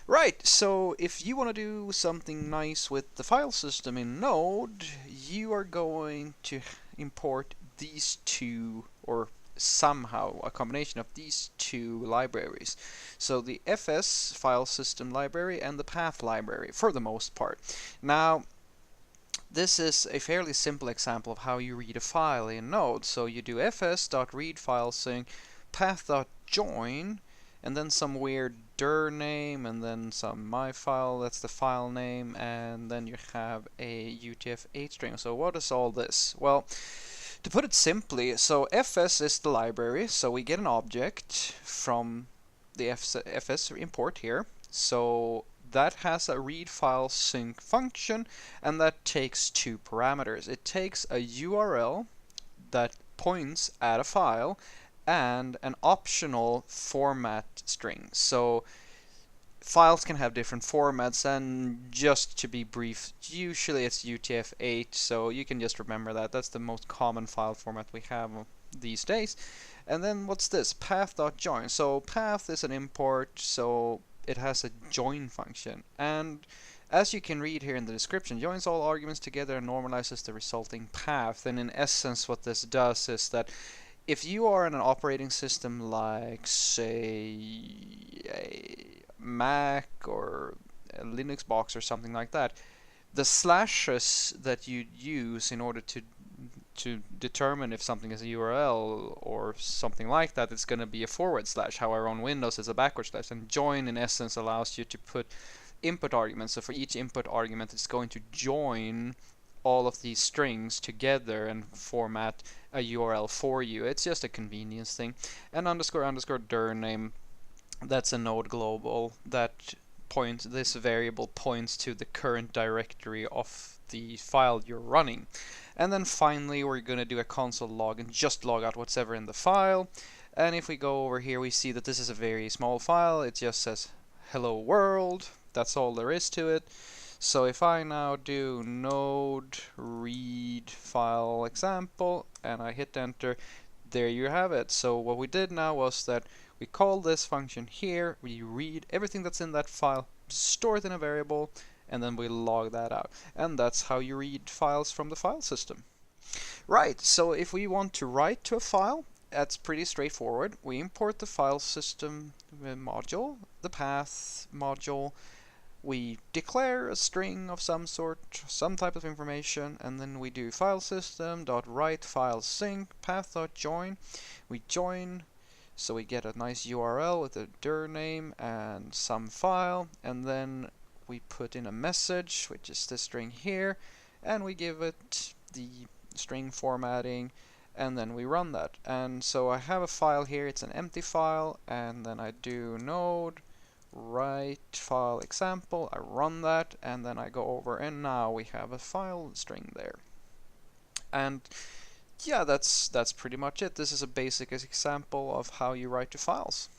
Right, so if you want to do something nice with the file system in Node, you are going to import these two, or somehow a combination of these two libraries. So the FS file system library and the path library for the most part. Now, this is a fairly simple example of how you read a file in Node. So you do fs.readFilesync path.join and then some weird dir name and then some myfile, that's the file name, and then you have a UTF-8 string. So what is all this? Well, to put it simply, so fs is the library, so we get an object from the fs import here. So that has a read file sync function, and that takes two parameters. It takes a URL that points at a file and an optional format string. So files can have different formats, and just to be brief, usually it's UTF-8, so you can just remember that. That's the most common file format we have these days. And then what's this? Path.join. So path is an import, so it has a join function. And as you can read here in the description, joins all arguments together and normalizes the resulting path. And in essence, what this does is that if you are in an operating system like, say, a Mac or a Linux box or something like that, the slashes that you use in order to determine if something is a URL or something like that, it's going to be a forward slash. However, on Windows it's a backward slash, and join in essence allows you to put input arguments. So for each input argument, it's going to join all of these strings together and format a URL for you. It's just a convenience thing. And underscore underscore dir name, that's a node global that this variable points to the current directory of the file you're running. And then finally we're going to do a console log and just log out whatever in the file. And if we go over here, we see that this is a very small file. It just says hello world. That's all there is to it. So if I now do node read file example and I hit enter, there you have it. So what we did now was that we call this function here, we read everything that's in that file, store it in a variable, and then we log that out. And that's how you read files from the file system. Right, so if we want to write to a file, that's pretty straightforward. We import the file system module, the path module, we declare a string of some sort, some type of information, and then we do file system.write file sync path.join. We join, so we get a nice URL with a dir name and some file, and then we put in a message, which is this string here, and we give it the string formatting, and then we run that. And so I have a file here, it's an empty file, and then I do node write file example, I run that, and then I go over, and now we have a file string there. And yeah, that's pretty much it. This is a basic example of how you write to files.